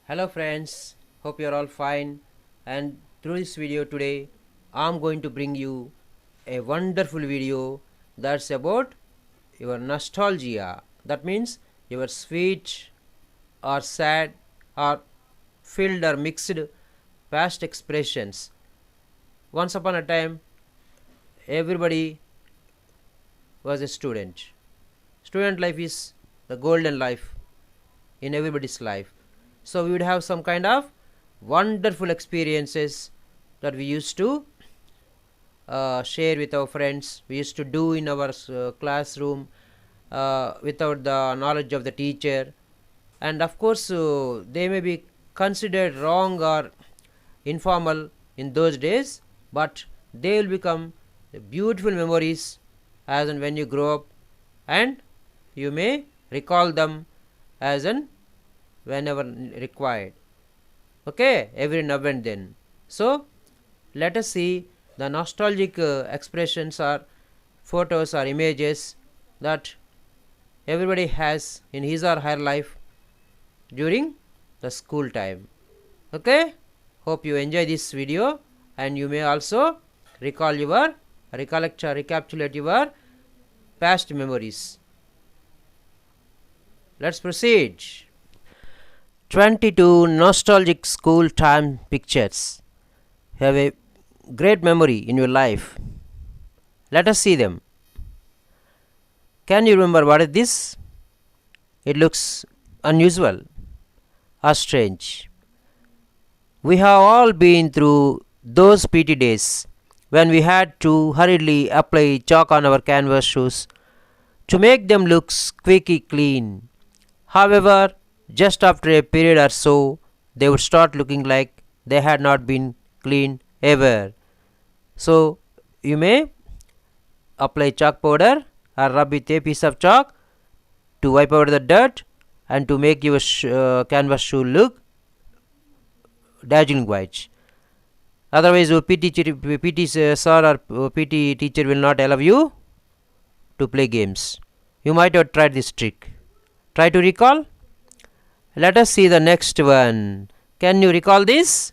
Hello friends, hope you are all fine, and through this video today I am going to bring you a wonderful video that's about your nostalgia. That means your sweet or sad or filled or mixed past expressions. Once upon a time everybody was a student. Student life is the golden life in everybody's life. So we would have some kind of wonderful experiences that we used to share with our friends. We used to do in our classroom without the knowledge of the teacher, and of course they may be considered wrong or informal in those days, but they will become beautiful memories as and when you grow up, and you may recall them as and whenever required, okay, every now and then. So let us see the nostalgic expressions or photos or images that everybody has in his or her life during the school time. Okay, hope you enjoy this video, and you may also recapitulate your past memories. Let's proceed. 22 nostalgic school time pictures have a great memory in your life. Let us see them. Can you remember what is this? It looks unusual or strange. We have all been through those PT days when we had to hurriedly apply chalk on our canvas shoes to make them look squeaky clean. However, just after a period or so, they would start looking like they had not been cleaned ever. So, you may apply chalk powder or rub with a piece of chalk to wipe out the dirt and to make your canvas shoe look dazzling white. Otherwise, your PT sir or PT teacher will not allow you to play games. You might have tried this trick. Try to recall. Let us see the next one. Can you recall this?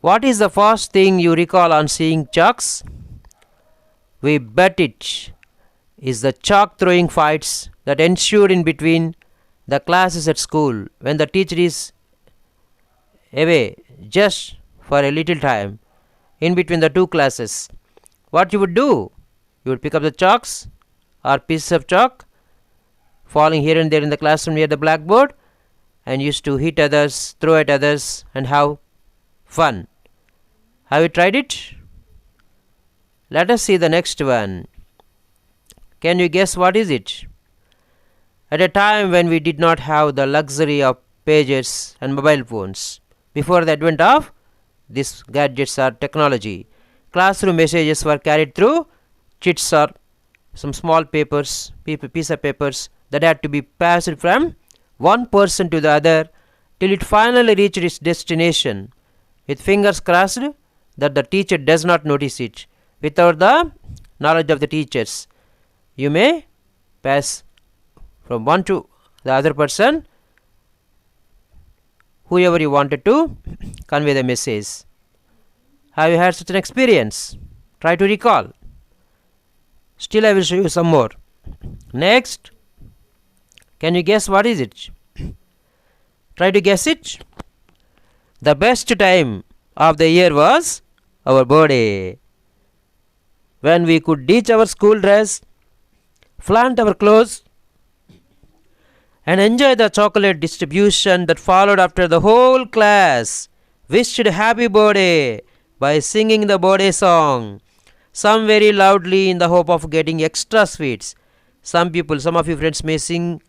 What is the first thing you recall on seeing chalks? We bet it is the chalk throwing fights that ensued in between the classes at school when the teacher is away just for a little time in between the two classes. What you would do? You would pick up the chalks or pieces of chalk falling here and there in the classroom near the blackboard, and used to hit others, throw at others, and have fun. Have you tried it? Let us see the next one. Can you guess what is it? At a time when we did not have the luxury of pages and mobile phones, before the advent of these gadgets or technology, classroom messages were carried through chits or some small piece of papers that had to be passed from one person to the other till it finally reached its destination, with fingers crossed that the teacher does not notice it. Without the knowledge of the teachers, you may pass from one to the other person, whoever you wanted to convey the message. Have you had such an experience? Try to recall. Still I will show you some more. Next, can you guess what is it? Try to guess it. The best time of the year was our birthday, when we could ditch our school dress, flaunt our clothes, and enjoy the chocolate distribution that followed after the whole class wished happy birthday by singing the birthday song, some very loudly in the hope of getting extra sweets. Some of you friends may sing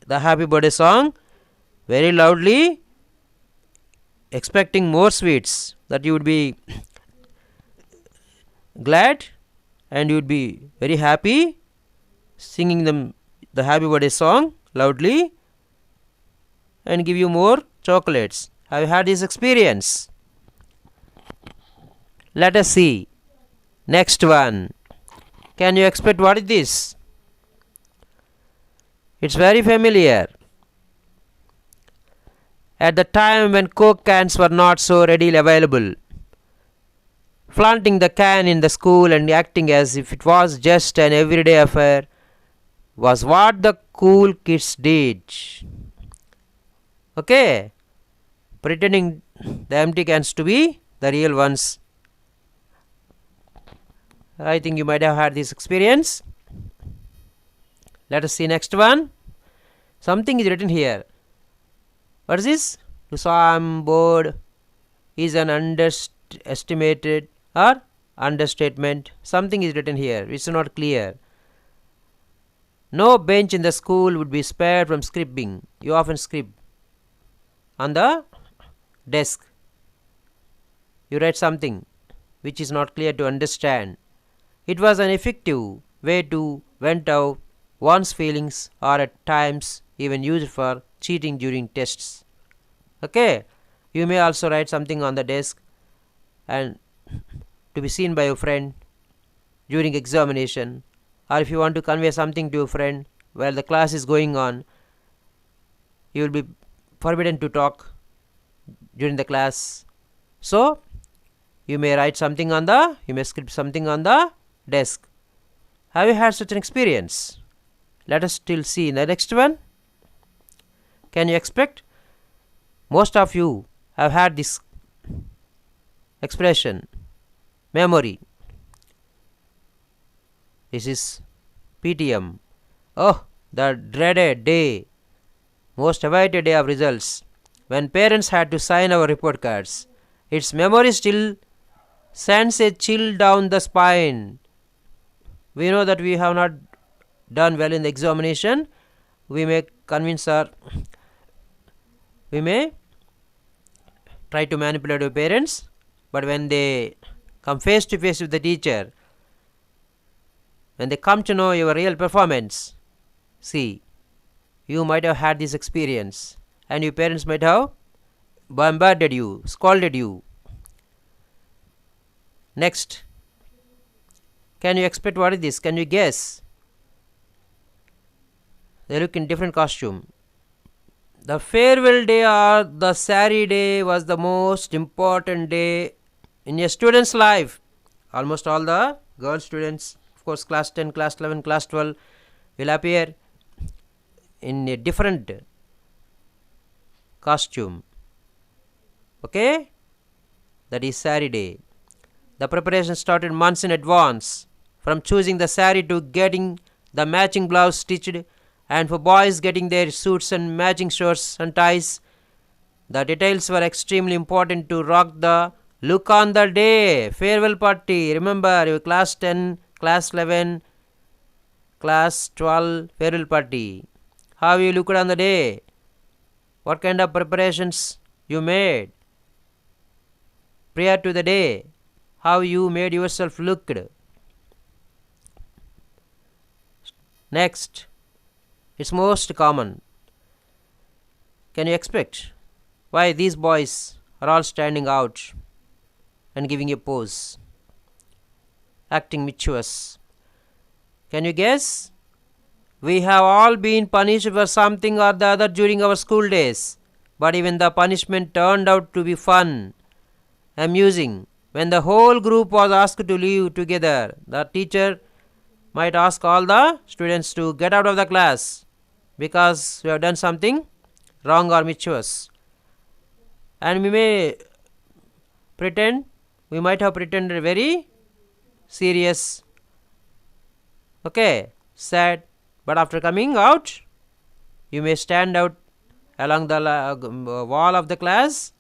the happy birthday song very loudly, expecting more sweets, that you would be glad and you would be very happy singing them the happy birthday song loudly and give you more chocolates. Have you had this experience? Let us see. Next one. Can you expect what is this? It's very familiar. at the time when Coke cans were not so readily available. Flaunting the can in the school and acting as if it was just an everyday affair was what the cool kids did. Okay, pretending the empty cans to be the real ones. I think you might have had this experience. Let us see next one. Something is written here. What is this? To say I'm bored is an underestimated or understatement. Something is written here. It's not clear. No bench in the school would be spared from scribbling. You often scribble on the desk. You write something which is not clear to understand. It was an effective way to vent out one's feelings, or at times even used for cheating during tests. Okay, you may also write something on the desk and to be seen by your friend during examination, or if you want to convey something to your friend while the class is going on, you will be forbidden to talk during the class. So you may write something on the, you may script something on the desk. Have you had such an experience? Let us still see in the next one. Can you expect? Most of you have had this expression, memory. This is PTM. Oh, the dreaded day, most awaited day of results, when parents had to sign our report cards. Its memory still sends a chill down the spine. We know that we have not done well in the examination. We may convince we may try to manipulate our parents, but when they come face to face with the teacher, when they come to know your real performance, see, you might have had this experience and your parents might have bombarded you, scolded you. Next, can you expect what is this? Can you guess? They look in different costume. The farewell day or the sari day was the most important day in a student's life. Almost all the girl students, of course class 10, class 11, class 12 will appear in a different costume. Okay, that is sari day. The preparation started months in advance, from choosing the sari to getting the matching blouse stitched, and for boys getting their suits and matching shirts and ties. The details were extremely important to rock the look on the day. Farewell party. Remember your class 10, class 11, class 12 farewell party. How you looked on the day? What kind of preparations you made prior to the day? How you made yourself look? Next, it's most common. Can you expect why these boys are all standing out and giving a pose, acting mischievous? Can you guess? We have all been punished for something or the other during our school days, but even the punishment turned out to be fun, amusing. When the whole group was asked to leave together, the teacher might ask all the students to get out of the class because we have done something wrong or mischievous. And we may pretend, we might have pretended very serious, okay, sad, but after coming out, you may stand out along the wall of the class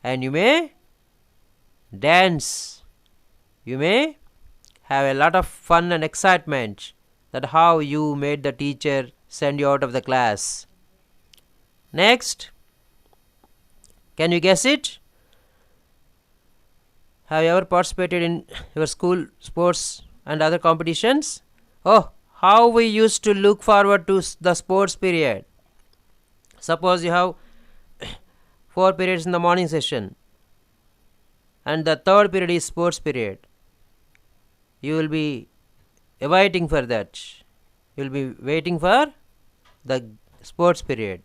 and you may dance. You may have a lot of fun and excitement that how you made the teacher send you out of the class. Next, can you guess it? Have you ever participated in your school sports and other competitions? Oh, how we used to look forward to the sports period. Suppose you have 4 periods in the morning session and the third period is sports period. You will be waiting for that. You will be waiting for the sports period.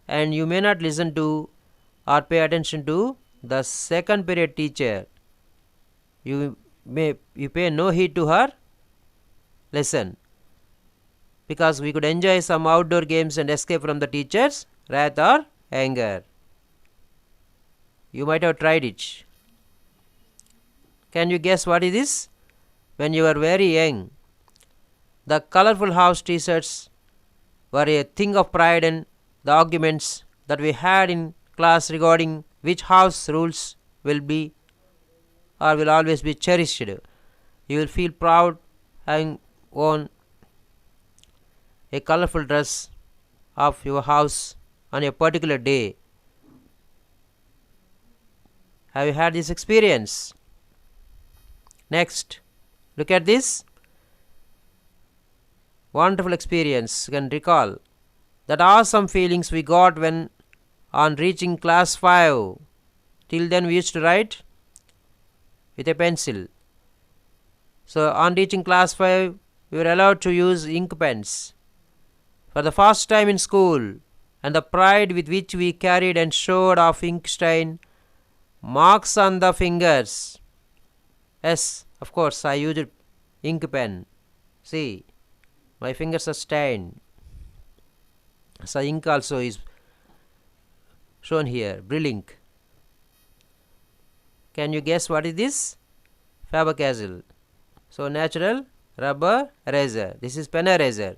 and you may not listen to or pay attention to the second period teacher. You pay no heed to her lesson, because we could enjoy some outdoor games and escape from the teacher's wrath or anger. You might have tried it. Can you guess what it is? When you were very young, the colorful house t-shirts were a thing of pride, and the arguments that we had in class regarding which house rules will be or will always be cherished. You will feel proud having worn a colorful dress of your house on a particular day. Have you had this experience? Next, look at this wonderful experience. You can recall that awesome feelings we got when on reaching class 5. Till then we used to write with a pencil. So on reaching class 5, we were allowed to use ink pens for the first time in school, and the pride with which we carried and showed off ink stain marks on the fingers. Yes, of course, I used ink pen. See, my fingers are stained. So ink also is shown here, Brill ink. Can you guess what is this? Faber-Castell. So natural rubber eraser. This is pen eraser.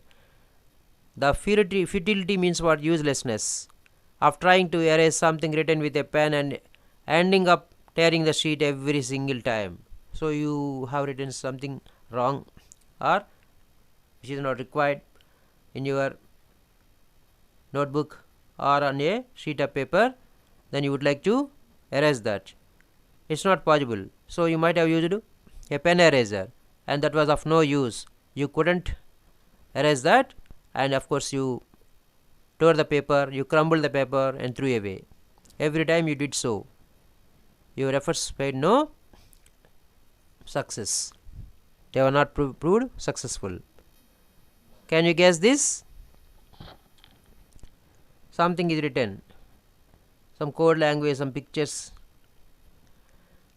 The futility means what? Uselessness of trying to erase something written with a pen and ending up tearing the sheet every single time. So you have written something wrong or which is not required in your notebook or on a sheet of paper, then you would like to erase that. It's not possible. So you might have used a pen eraser, and that was of no use. You couldn't erase that, and of course you tore the paper, you crumbled the paper and threw away. Every time you did so, your efforts paid no success. They were not proved successful. Can you guess this? Something is written, some code language, some pictures.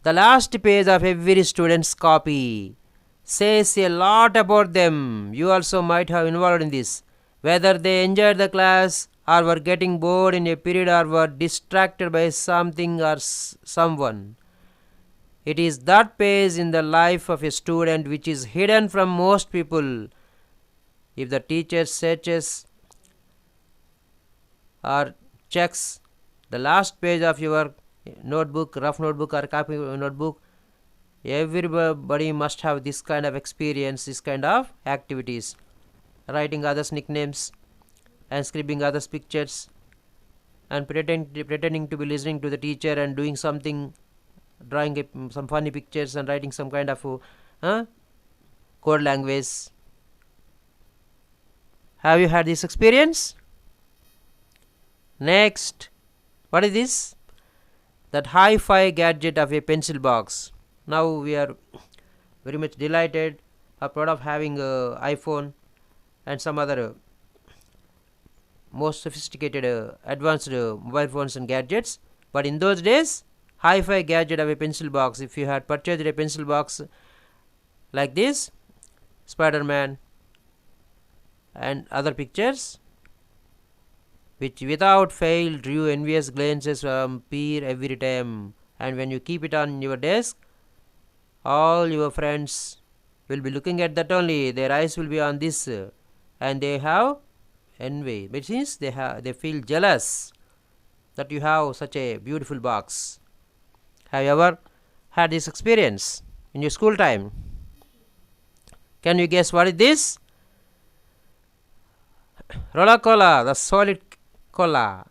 The last page of every student's copy says a lot about them. You also might have involved in this. Whether they enjoyed the class or were getting bored in a period or were distracted by something or someone. It is that page in the life of a student which is hidden from most people. If the teacher searches or checks the last page of your notebook, rough notebook or copy notebook, everybody must have this kind of experience, this kind of activities. Writing others' nicknames and scribbling others' pictures and pretending to be listening to the teacher and doing something, drawing some funny pictures and writing some kind of code language. Have you had this experience? Next, what is this? That hi-fi gadget of a pencil box. Now we are very much delighted or proud of having a iPhone and some other most sophisticated advanced mobile phones and gadgets. But in those days, hi-fi gadget of a pencil box, if you had purchased a pencil box like this, Spider-Man and other pictures, which without fail drew envious glances from peer every time, and when you keep it on your desk, all your friends will be looking at that only. Their eyes will be on this, and they have envy, which means they feel jealous that you have such a beautiful box. Have you ever had this experience in your school time? Can you guess what is this? Roller cola, the solid cola.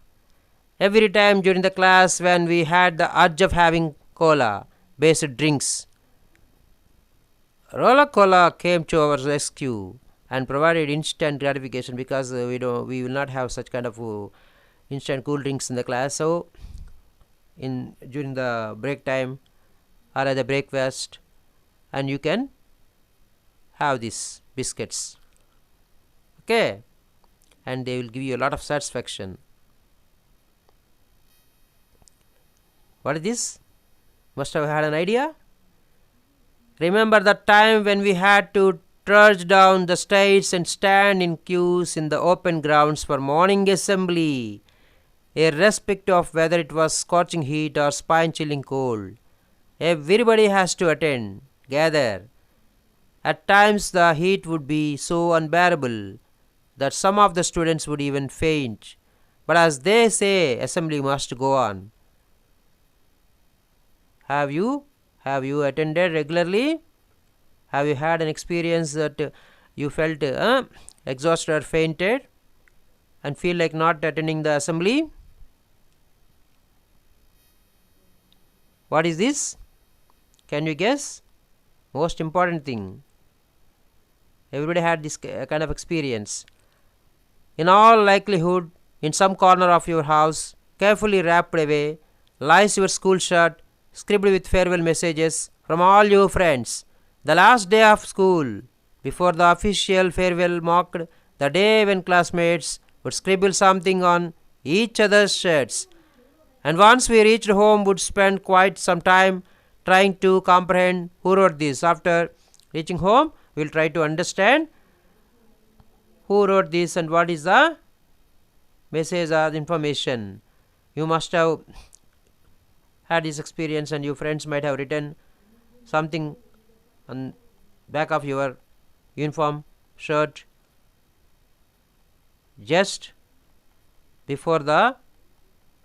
Every time during the class when we had the urge of having cola based drinks, Roller cola came to our rescue and provided instant gratification, because we will not have such kind of instant cool drinks in the class. So during the break time or at the breakfast, and you can have these biscuits, okay, and they will give you a lot of satisfaction. What is this? Must have had an idea. Remember the time when we had to trudge down the stairs and stand in queues in the open grounds for morning assembly, irrespective of whether it was scorching heat or spine-chilling cold. Everybody has to attend, gather. At times the heat would be so unbearable that some of the students would even faint. But as they say, assembly must go on. Have you attended regularly? Have you had an experience that you felt exhausted or fainted and feel like not attending the assembly? What is this? Can you guess? Most important thing. Everybody had this kind of experience. In all likelihood, in some corner of your house, carefully wrapped away, lies your school shirt, scribbled with farewell messages from all your friends. The last day of school, before the official farewell, marked the day when classmates would scribble something on each other's shirts. And once we reached home, would spend quite some time trying to comprehend who wrote this. After reaching home, we will try to understand who wrote this and what is the message or information. You must have had this experience, and your friends might have written something on back of your uniform shirt just before the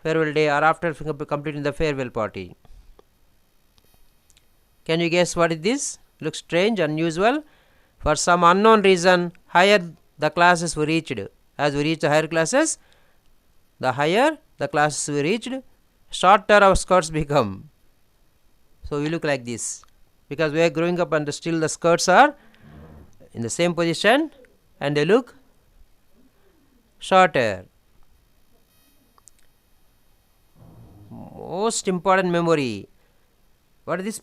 farewell day or after completing the farewell party. Can you guess what is this? Looks strange, unusual. For some unknown reason, higher the classes we reached. As we reach the higher classes, the higher the classes we reached, shorter our skirts become. So we look like this because we are growing up and still the skirts are in the same position and they look shorter. Most important memory. What is this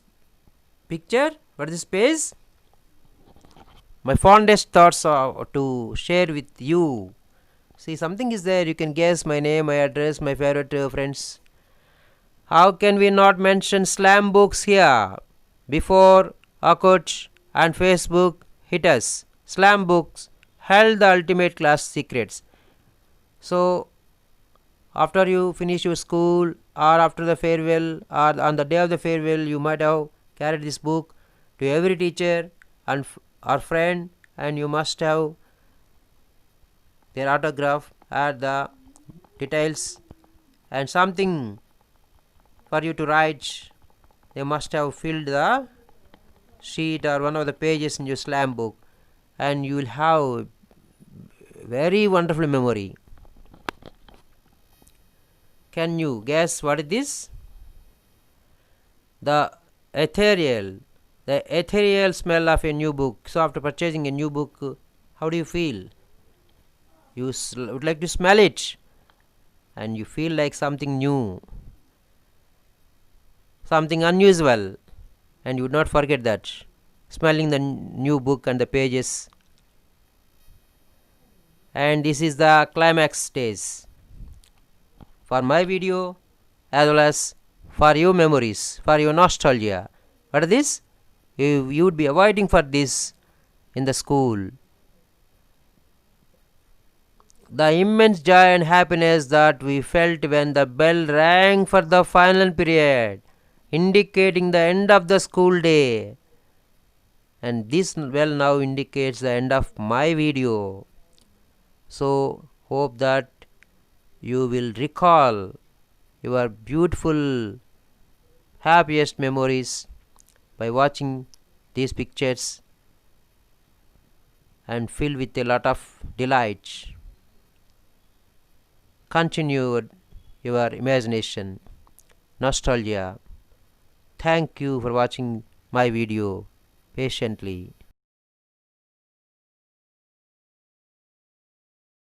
picture? What is this page? My fondest thoughts are to share with you. See, something is there. You can guess my name, my address, my favorite friends. How can we not mention slam books here? Before Orkut and Facebook hit us, slam books held the ultimate class secrets. So, after you finish your school or after the farewell or on the day of the farewell, you might have carried this book to every teacher and or friend, and you must have their autograph or the details and something for you to write. They must have filled the sheet or one of the pages in your slam book, and you will have very wonderful memory. Can you guess what is this? The ethereal smell of a new book. So after purchasing a new book, how do you feel? You would like to smell it and you feel like something new, something unusual, and you would not forget that, smelling the new book and the pages. And this is the climax stage for my video as well as for your memories, for your nostalgia. What is this? You would be avoiding for this in the school. The immense joy and happiness that we felt when the bell rang for the final period, indicating the end of the school day. And this bell now indicates the end of my video. So hope that you will recall your beautiful, happiest memories by watching these pictures and fill with a lot of delight. Continue your imagination, nostalgia. Thank you for watching my video patiently.